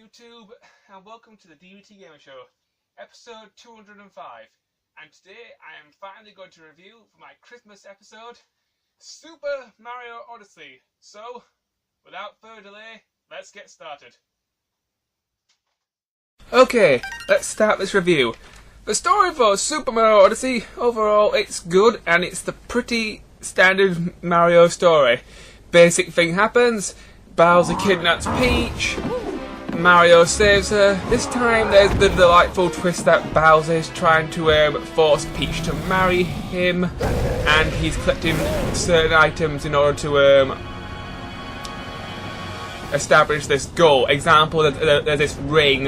YouTube, and welcome to the DBTGamer Show, episode 205. And today I am finally going to review for my Christmas episode, Super Mario Odyssey. So, without further delay, let's get started. Okay, let's start this review. The story for Super Mario Odyssey, overall it's good, and it's the pretty standard Mario story. Basic thing happens, Bowser kidnaps Peach, Mario saves her. This time there's the delightful twist that Bowser is trying to force Peach to marry him, and he's collecting certain items in order to establish this goal. Example, there's this ring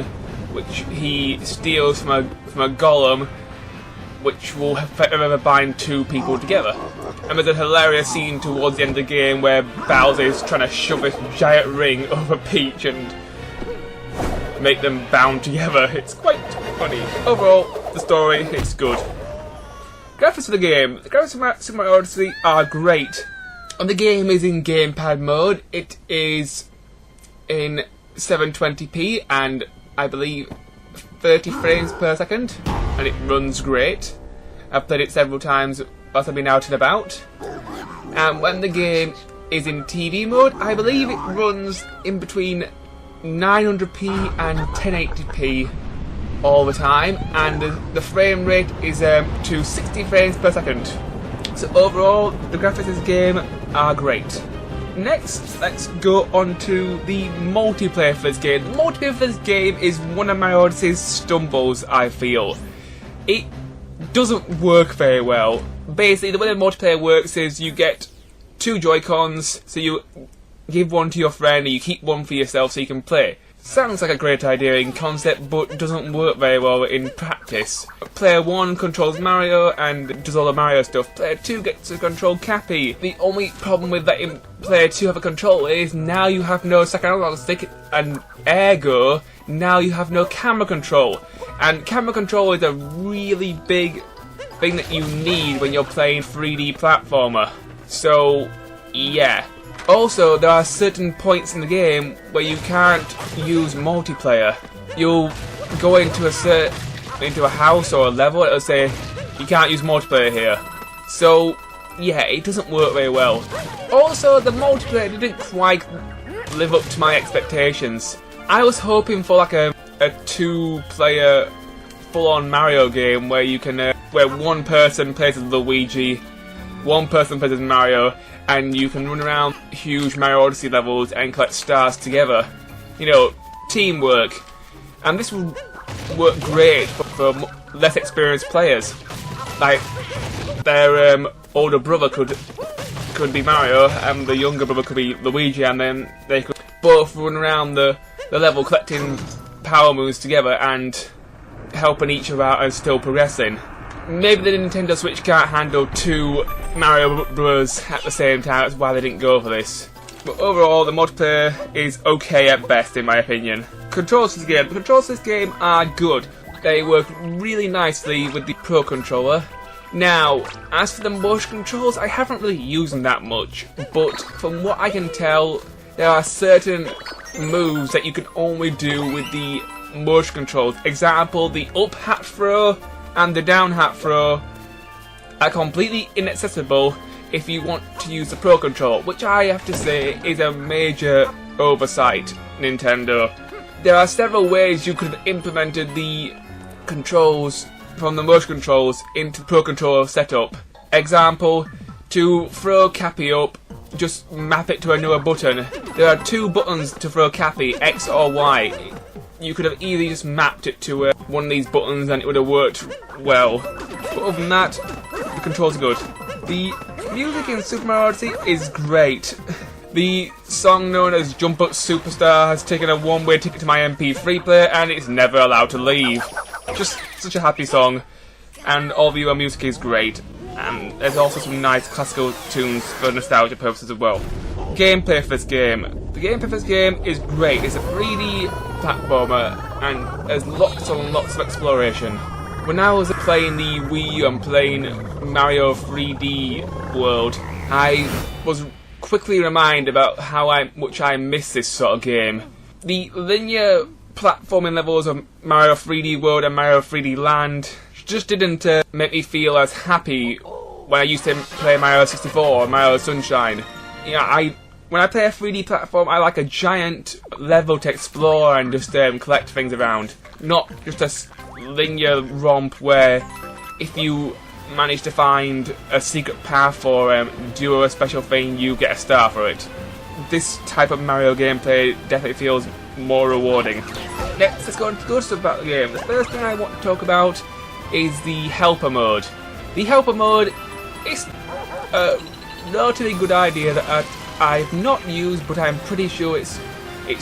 which he steals from a golem, which will forever bind two people together. And there's a hilarious scene towards the end of the game where Bowser is trying to shove this giant ring over Peach and make them bound together. It's quite funny. Overall, the story, it's good. Graphics of the game. The graphics of Super Mario Odyssey are great. And the game is in gamepad mode. It is in 720p and I believe 30 frames per second. And it runs great. I've played it several times whilst I've been out and about. And when the game is in TV mode, I believe it runs in between 900p and 1080p all the time, and the frame rate is to 60 frames per second. So overall, the graphics of this game are great. Next, let's go on to the multiplayer for this game. The multiplayer for this game is one of Mario Odyssey's stumbles, I feel. It doesn't work very well. Basically, the way the multiplayer works is you get two Joy-Cons, so you give one to your friend and you keep one for yourself so you can play. Sounds like a great idea in concept, but doesn't work very well in practice. Player 1 controls Mario and does all the Mario stuff. Player 2 gets to control Cappy. The only problem with letting Player 2 have a controller is now you have no second analog stick, and ergo, now you have no camera control. And camera control is a really big thing that you need when you're playing 3D platformer. So, yeah. Also, there are certain points in the game where you can't use multiplayer. You'll go into a house or a level, it'll say you can't use multiplayer here. So, yeah, it doesn't work very well. Also, the multiplayer didn't quite live up to my expectations. I was hoping for like a two-player full-on Mario game where you can where one person plays as Luigi, one person plays as Mario, and you can run around huge Mario Odyssey levels and collect stars together. You know, teamwork. And this will work great for less experienced players. Like, their older brother could be Mario, and the younger brother could be Luigi, and then they could both run around the level collecting power moves together and helping each other out and still progressing. Maybe the Nintendo Switch can't handle two Mario Bros at the same time, that's why they didn't go for this. But overall, the multiplayer is okay at best, in my opinion. Controls for this game are good. They work really nicely with the Pro Controller. Now, as for the motion controls, I haven't really used them that much, but from what I can tell, there are certain moves that you can only do with the motion controls. Example, the up hat throw and the down hat throw are completely inaccessible if you want to use the Pro Controller, which I have to say is a major oversight, Nintendo. There are several ways you could have implemented the controls from the motion controls into Pro Controller setup. Example, to throw Cappy up, just map it to another button. There are two buttons to throw Cappy, X or Y. You could have easily just mapped it to one of these buttons and it would have worked well. But other than that, the controls are good. The music in Super Mario Odyssey is great. The song known as Jump Up Superstar has taken a one-way ticket to my MP3 player and it's never allowed to leave. Just such a happy song, and all the other music is great. And there's also some nice classical tunes for nostalgia purposes as well. Gameplay for this game. The gameplay for this game is great. It's a 3D platformer and there's lots and lots of exploration. When I was playing the Wii U and playing Mario 3D World, I was quickly reminded about how much I miss this sort of game. The linear platforming levels of Mario 3D World and Mario 3D Land just didn't make me feel as happy when I used to play Mario 64 or Mario Sunshine. When I play a 3D platform, I like a giant level to explore and just collect things around. Not just a linear romp where if you manage to find a secret path or do a special thing, you get a star for it. This type of Mario gameplay definitely feels more rewarding. Next, let's go on to good stuff about the game. The first thing I want to talk about is the helper mode. The helper mode is a relatively good idea that I've not used, but I'm pretty sure it's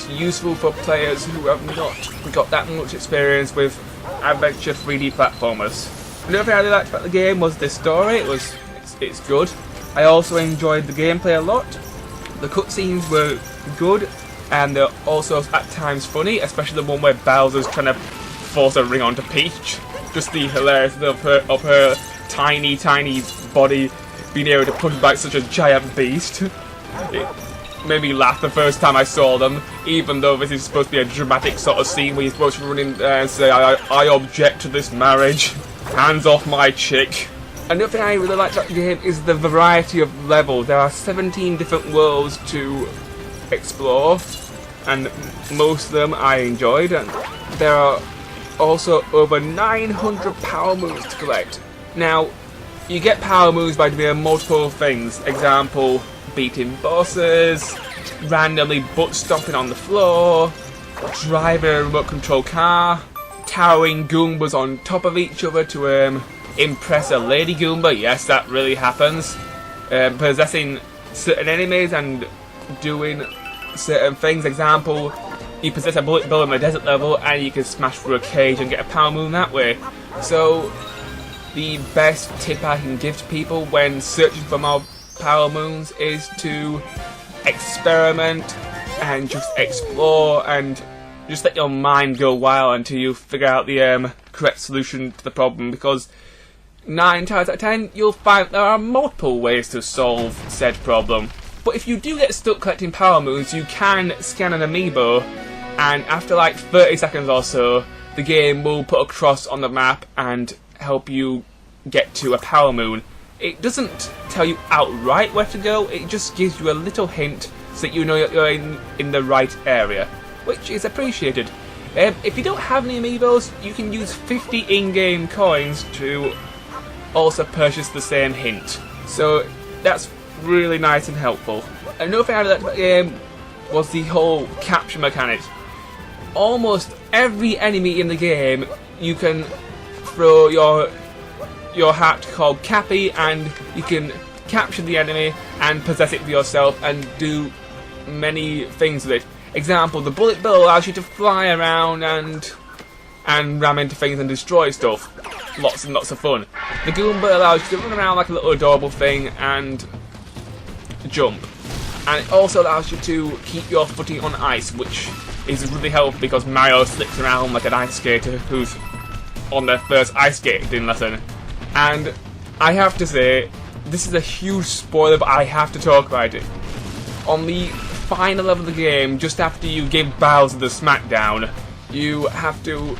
useful for players who have not got that much experience with adventure 3D platformers. Another thing I really liked about the game was the story. It's good. I also enjoyed the gameplay a lot. The cutscenes were good, and they're also at times funny, especially the one where Bowser's trying to force a ring onto Peach. Just the hilarity of her tiny body being able to punch back such a giant beast. It made me laugh the first time I saw them, even though this is supposed to be a dramatic sort of scene where you're supposed to run in there and say, I object to this marriage. Hands off my chick. Another thing I really like about the game is the variety of levels. There are 17 different worlds to explore, and most of them I enjoyed. And there are also over 900 power moves to collect. Now, you get power moves by doing multiple things. Example, beating bosses, randomly butt stomping on the floor, driving a remote control car, towering Goombas on top of each other to impress a lady Goomba. Yes, that really happens. Possessing certain enemies and doing certain things. Example, you possess a bullet bill in the desert level and you can smash through a cage and get a power moon that way. So the best tip I can give to people when searching for more power moons is to experiment and just explore and just let your mind go wild until you figure out the correct solution to the problem, because 9 times out of 10 you'll find there are multiple ways to solve said problem. But if you do get stuck collecting power moons, you can scan an amiibo, and after like 30 seconds or so the game will put a cross on the map and help you get to a power moon. It doesn't tell you outright where to go, it just gives you a little hint so that you know you're in the right area, which is appreciated. If you don't have any amiibos, you can use 50 in-game coins to also purchase the same hint. So that's really nice and helpful. Another thing I liked about the game was the whole capture mechanic. Almost every enemy in the game, you can throw your hat called Cappy and you can capture the enemy and possess it for yourself and do many things with it. Example, the bullet bill allows you to fly around and ram into things and destroy stuff. Lots and lots of fun. The Goomba allows you to run around like a little adorable thing and jump. And it also allows you to keep your footing on ice, which is really helpful because Mario slips around like an ice skater who's on their first ice skating lesson. And I have to say, this is a huge spoiler, but I have to talk about it. On the final level of the game, just after you give Bowser the smackdown, you have to...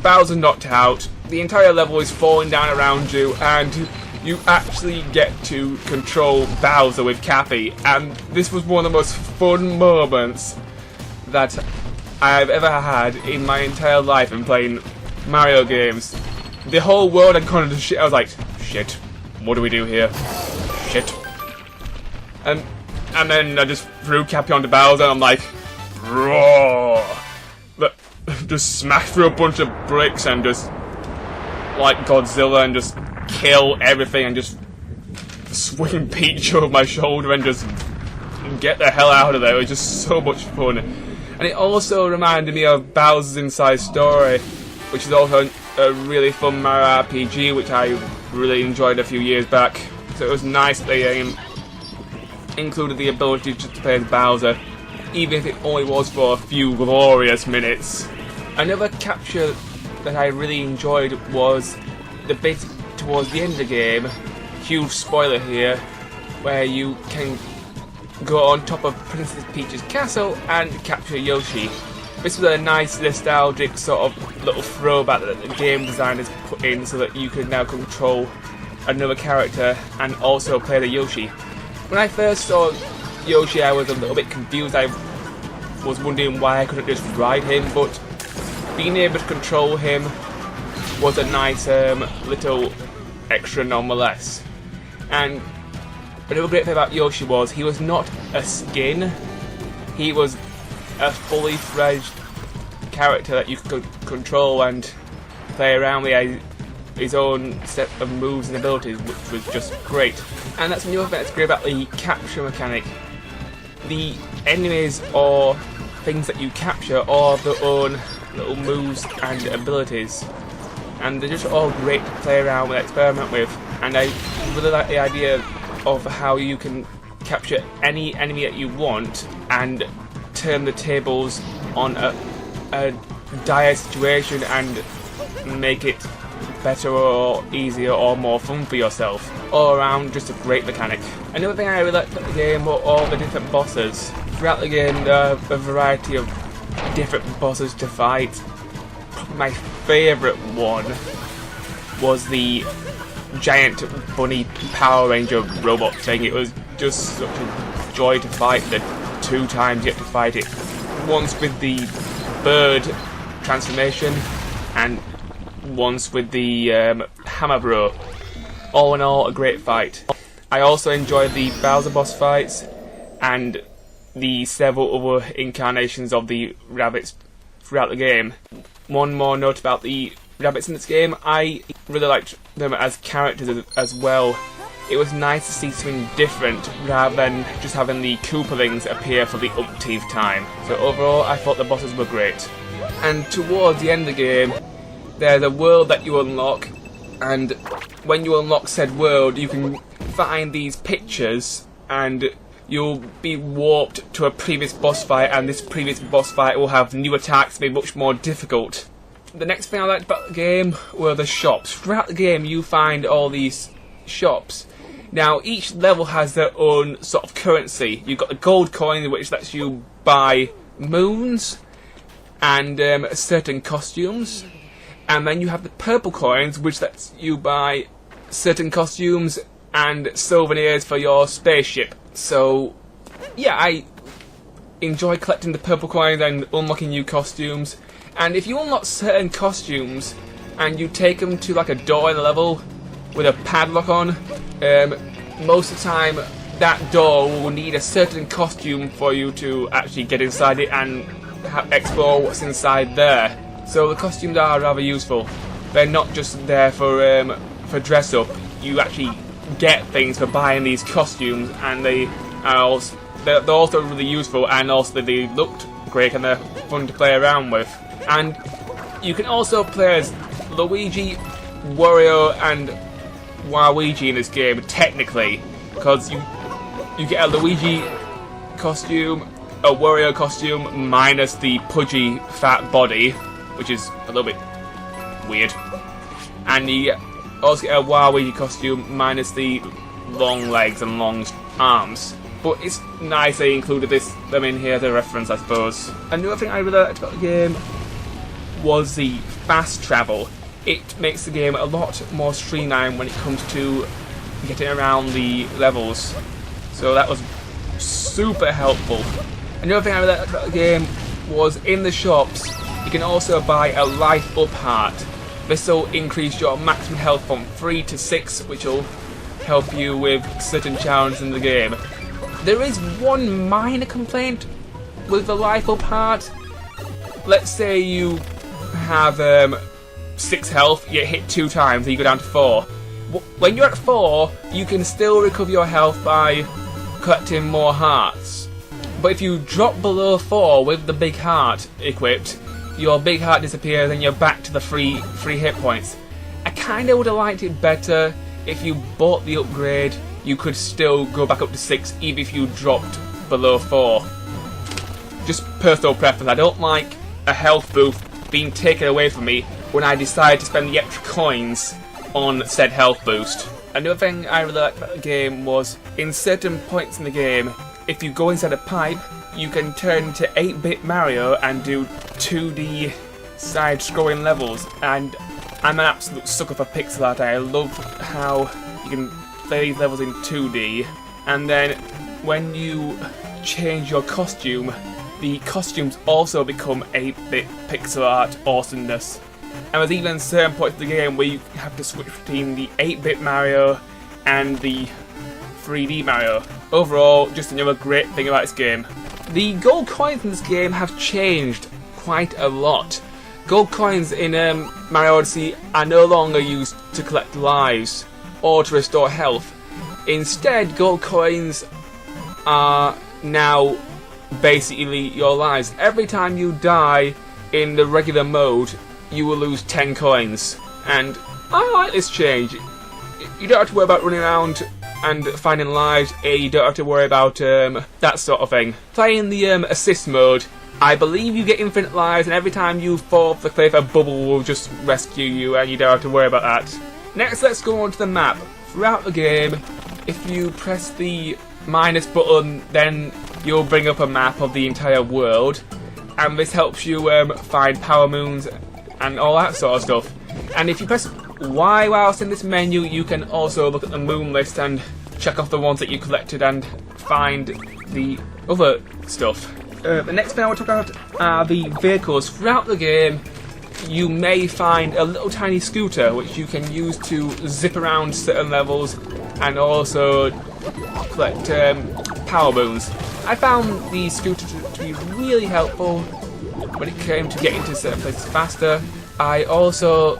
Bowser's knocked out, the entire level is falling down around you, and you actually get to control Bowser with Cappy, and this was one of the most fun moments that I've ever had in my entire life in playing Mario games. The whole world had gone into shit. I was like, shit, what do we do here? Shit. And then I just threw Cappy onto Bowser and I'm like, roar! But just smash through a bunch of bricks and just, like Godzilla, and just kill everything and just swing Peach over my shoulder and just get the hell out of there. It was just so much fun. And it also reminded me of Bowser's Inside Story, which is also a really fun Mario RPG, which I really enjoyed a few years back. So it was nice that they included the ability to play as Bowser, even if it only was for a few glorious minutes. Another capture that I really enjoyed was the bit towards the end of the game, huge spoiler here, where you can go on top of Princess Peach's castle and capture Yoshi. This was a nice nostalgic sort of little throwback that the game designers put in so that you could now control another character and also play the Yoshi. When I first saw Yoshi, I was a little bit confused. I was wondering why I couldn't just ride him, but being able to control him was a nice little extra nonetheless. And another great thing about Yoshi was he was not a skin, he was a fully fledged character that you could control and play around with his own set of moves and abilities, which was just great. And that's another thing that's great about the capture mechanic. The enemies or things that you capture all have their own little moves and abilities, and they're just all great to play around with, experiment with. And I really like the idea of how you can capture any enemy that you want and turn the tables on a dire situation and make it better or easier or more fun for yourself. All around, just a great mechanic. Another thing I really liked about the game were all the different bosses. Throughout the game there are a variety of different bosses to fight. My favourite one was the giant bunny Power Ranger robot thing. It was just such a joy to fight the 2 times you have to fight it. Once with the bird transformation and once with the hammer bro. All in all, a great fight. I also enjoyed the Bowser boss fights and the several other incarnations of the rabbits throughout the game. One more note about the rabbits in this game, I really liked them as characters as well. It was nice to see something different rather than just having the Koopalings appear for the umpteenth time. So overall, I thought the bosses were great. And towards the end of the game, there's a world that you unlock, and when you unlock said world, you can find these pictures and you'll be warped to a previous boss fight, and this previous boss fight will have new attacks, be much more difficult. The next thing I liked about the game were the shops. Throughout the game you find all these shops. Now each level has their own sort of currency. You've got the gold coin, which lets you buy moons and certain costumes. And then you have the purple coins, which lets you buy certain costumes and souvenirs for your spaceship. So, yeah, I enjoy collecting the purple coins and unlocking new costumes. And if you unlock certain costumes and you take them to like a door in the level with a padlock on, most of the time that door will need a certain costume for you to actually get inside it and explore what's inside there. So the costumes are rather useful. They're not just there for dress up. You actually get things for buying these costumes, and they're also really useful, and also they looked great and they're fun to play around with. And you can also play as Luigi, Wario, and Waluigi in this game technically, because you get a Luigi costume, a Wario costume minus the pudgy fat body, which is a little bit weird, and you also get a Waluigi costume minus the long legs and long arms. But it's nice they included them in here as a reference, I suppose. Another thing I really liked about the game was the fast travel. It makes the game a lot more streamlined when it comes to getting around the levels. So that was super helpful. Another thing I really liked about the game was in the shops you can also buy a life up heart. This will increase your maximum health from 3 to 6, which will help you with certain challenges in the game. There is one minor complaint with the life up heart. Let's say you have 6 health, you get hit 2 times, and you go down to 4. When you're at 4, you can still recover your health by collecting more hearts. But if you drop below 4 with the big heart equipped, your big heart disappears and you're back to the 3 hit points. I kinda would have liked it better if you bought the upgrade, you could still go back up to 6 even if you dropped below 4. Just personal preference. I don't like a health boost being taken away from me when I decide to spend the extra coins on said health boost. Another thing I really liked about the game was, in certain points in the game, if you go inside a pipe, you can turn into 8-bit Mario and do 2D side-scrolling levels, and I'm an absolute sucker for pixel art. I love how you can play these levels in 2D, and then when you change your costume, the costumes also become 8-bit pixel art awesomeness. And there's even certain points of the game where you have to switch between the 8-bit Mario and the 3D Mario. Overall, just another great thing about this game. The gold coins in this game have changed quite a lot. Gold coins in Mario Odyssey are no longer used to collect lives or to restore health. Instead, gold coins are now basically your lives. Every time you die in the regular mode, you will lose 10 coins. And I like this change. You don't have to worry about running around and finding lives. You don't have to worry about that sort of thing. Playing the assist mode, I believe you get infinite lives, and every time you fall off the cliff, a bubble will just rescue you, and you don't have to worry about that. Next, let's go on to the map. Throughout the game, if you press the minus button, then you'll bring up a map of the entire world, and this helps you find power moons and all that sort of stuff. And if you press Y whilst in this menu, you can also look at the moon list and check off the ones that you collected and find the other stuff. The next thing I want to talk about are the vehicles. Throughout the game, you may find a little tiny scooter which you can use to zip around certain levels and also collect power moons. I found the scooter to be really helpful when it came to getting to certain places faster. I also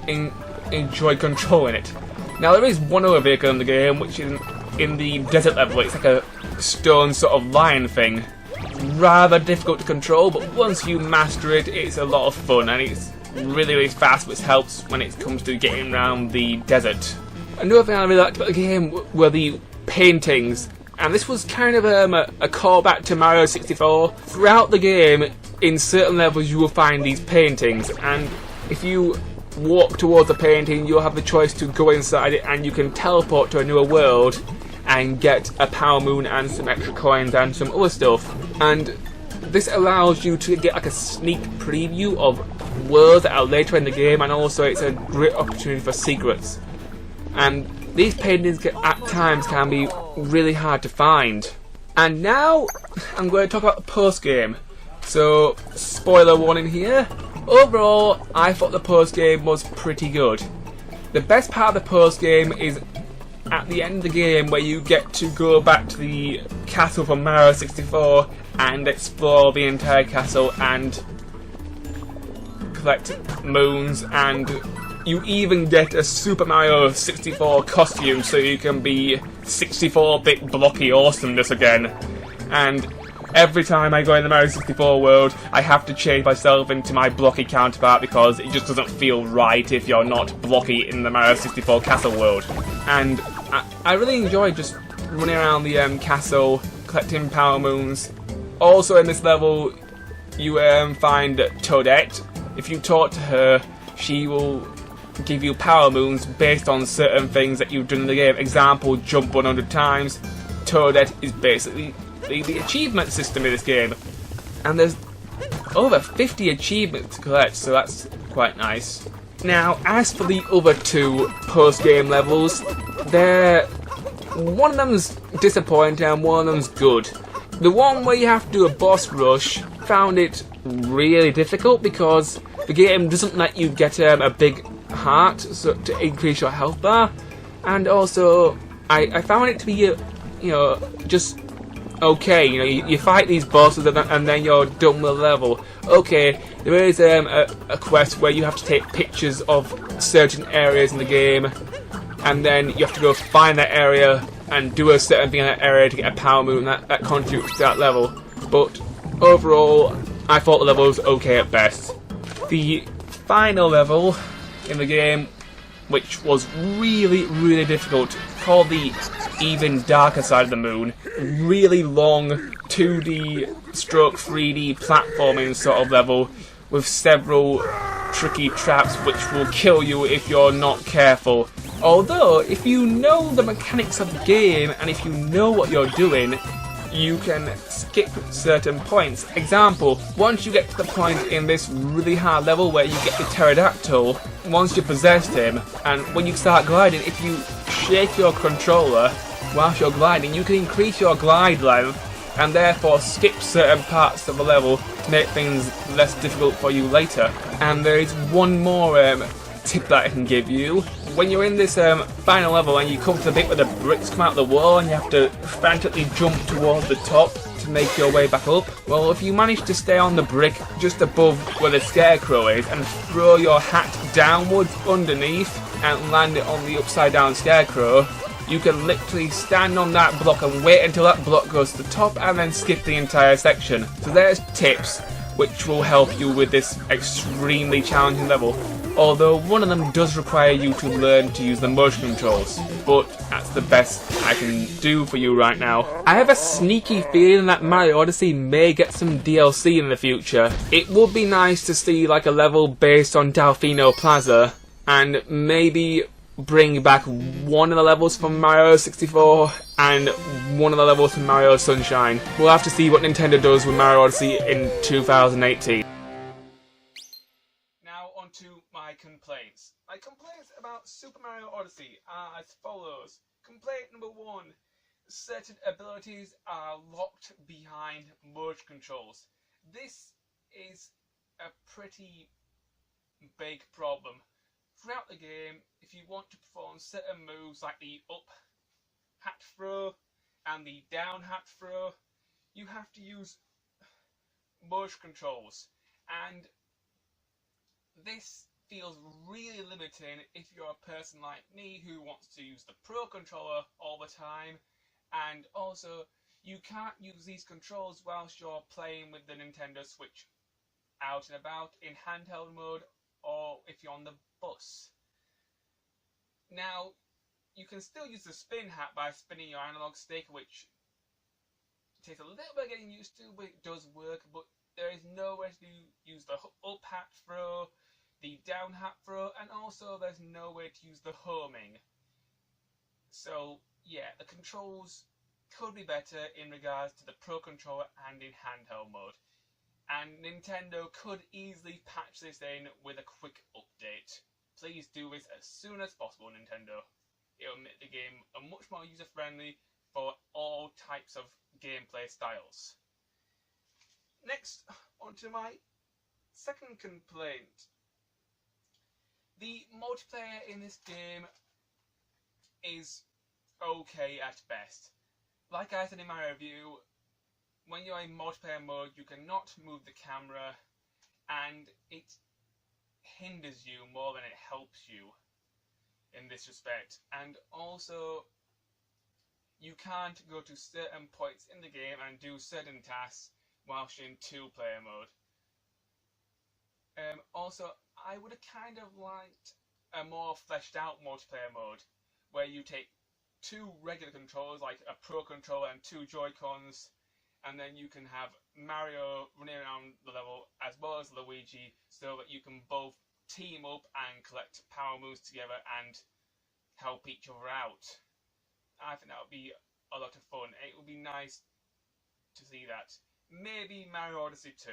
enjoy controlling it. Now there is one other vehicle in the game which is in the desert level. It's like a stone sort of lion thing. Rather difficult to control, but once you master it, it's a lot of fun, and it's really fast, which helps when it comes to getting around the desert. Another thing I really liked about the game were the paintings, and this was kind of a callback to Mario 64. Throughout the game, in certain levels, you will find these paintings, and if you walk towards a painting, you'll have the choice to go inside it, and you can teleport to a newer world and get a power moon and some extra coins and some other stuff. And this allows you to get like a sneak preview of worlds that are later in the game, and also it's a great opportunity for secrets. And these paintings at times can be really hard to find. And now I'm going to talk about the post game. So, spoiler warning here. Overall, I thought the post game was pretty good. The best part of the post game is at the end of the game, where you get to go back to the castle from Mario 64 and explore the entire castle and collect moons, and you even get a Super Mario 64 costume so you can be 64-bit blocky awesomeness again. And every time I go in the Mario 64 world, I have to change myself into my blocky counterpart because it just doesn't feel right if you're not blocky in the Mario 64 castle world. And I really enjoy just running around the castle, collecting power moons. Also in this level, you find Toadette. If you talk to her, she will give you power moons based on certain things that you've done in the game. Example, jump 100 times. Toadette is basically the achievement system in this game. And there's over 50 achievements to collect, so that's quite nice. Now, as for the other two post-game levels, one of them's disappointing and one of them's good. The one where you have to do a boss rush, found it really difficult because the game doesn't let you get a big heart to increase your health bar, and also I found it to be just okay. You fight these bosses and then you're done with the level. Okay, there is a quest where you have to take pictures of certain areas in the game, and then you have to go find that area and do a certain thing in that area to get a power moon that contributes to that level. But overall, I thought the level was okay at best. The final level in the game, which was really difficult, called the Even Darker Side of the Moon. Really long 2D stroke 3D platforming sort of level with several tricky traps which will kill you if you're not careful. Although, if you know the mechanics of the game and if you know what you're doing, you can skip certain points. Example, once you get to the point in this really hard level where you get the pterodactyl, once you've possessed him, and when you start gliding, if you shake your controller whilst you're gliding, you can increase your glide length and therefore skip certain parts of the level to make things less difficult for you later. And there is one more tip that I can give you. When you're in this final level and you come to the bit where the bricks come out of the wall and you have to frantically jump towards the top to make your way back up, well, if you manage to stay on the brick just above where the scarecrow is and throw your hat downwards underneath and land it on the upside down scarecrow, you can literally stand on that block and wait until that block goes to the top and then skip the entire section. So there's tips which will help you with this extremely challenging level. Although one of them does require you to learn to use the motion controls, but that's the best I can do for you right now. I have a sneaky feeling that Mario Odyssey may get some DLC in the future. It would be nice to see like a level based on Delfino Plaza, and maybe bring back one of the levels from Mario 64 and one of the levels from Mario Sunshine. We'll have to see what Nintendo does with Mario Odyssey in 2018. Now on to my complaints. My complaints about Super Mario Odyssey are as follows. Complaint number 1. Certain abilities are locked behind motion controls. This is a pretty big problem. Throughout the game, if you want to perform certain moves like the up hat throw and the down hat throw, you have to use motion controls, and this feels really limiting if you're a person like me who wants to use the Pro Controller all the time, and also you can't use these controls whilst you're playing with the Nintendo Switch out and about in handheld mode or if you're on the bus. Now, you can still use the spin hat by spinning your analog stick, which takes a little bit of getting used to, but it does work. But there is nowhere to use the up hat throw, the down hat throw, and also there's nowhere to use the homing. So yeah, the controls could be better in regards to the Pro Controller and in handheld mode. And Nintendo could easily patch this in with a quick update. Please do this as soon as possible, Nintendo. It will make the game much more user-friendly for all types of gameplay styles. Next, onto my second complaint. The multiplayer in this game is okay at best. Like I said in my review, when you're in multiplayer mode, you cannot move the camera, and it hinders you more than it helps you in this respect. And also, you can't go to certain points in the game and do certain tasks whilst you're in two-player mode. Also, I would have kind of liked a more fleshed out multiplayer mode, where you take two regular controllers, like a Pro Controller and two Joy-Cons, and then you can have Mario running around the level as well as Luigi, so that you can both team up and collect power moves together and help each other out. I think that would be a lot of fun. It would be nice to see that. Maybe Mario Odyssey 2.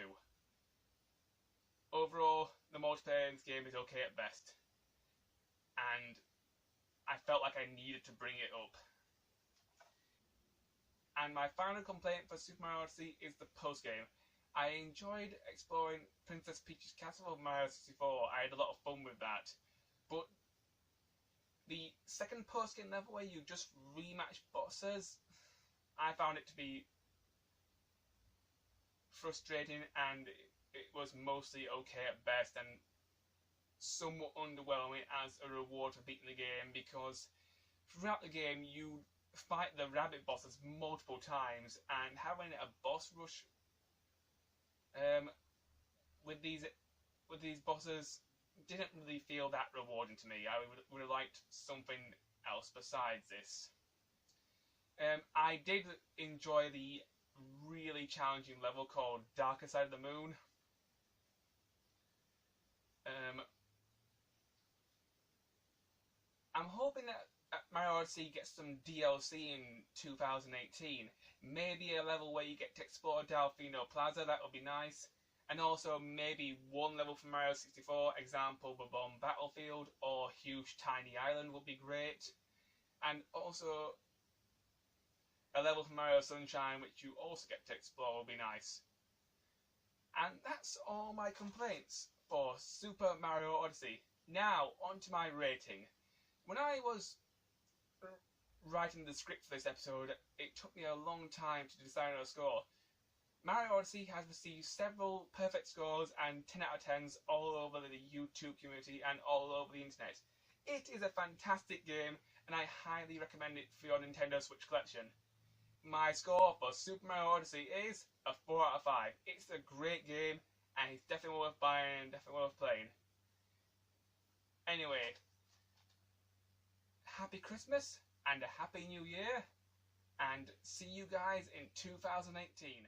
Overall, the multiplayer in this game is okay at best, and I felt like I needed to bring it up. And my final complaint for Super Mario Odyssey is the post-game. I enjoyed exploring Princess Peach's castle of Mario 64. I had a lot of fun with that. But the second post-game level where you just rematch bosses, I found it to be frustrating, and it was mostly okay at best and somewhat underwhelming as a reward for beating the game, because throughout the game you fight the rabbit bosses multiple times, and having a boss rush with these bosses didn't really feel that rewarding to me. I would have liked something else besides this. I did enjoy the really challenging level called Darker Side of the Moon. I'm hoping that Mario Odyssey gets some DLC in 2018. Maybe a level where you get to explore Delfino Plaza, that would be nice. And also maybe one level from Mario 64, example the Bomb Battlefield or Huge Tiny Island would be great. And also a level from Mario Sunshine which you also get to explore would be nice. And that's all my complaints for Super Mario Odyssey. Now, on to my rating. When I was writing the script for this episode, it took me a long time to decide on a score. Mario Odyssey has received several perfect scores and 10 out of 10s all over the YouTube community and all over the internet. It is a fantastic game and I highly recommend it for your Nintendo Switch collection. My score for Super Mario Odyssey is a 4 out of 5. It's a great game and it's definitely worth buying and definitely worth playing. Anyway, happy Christmas and a happy New Year, and see you guys in 2018.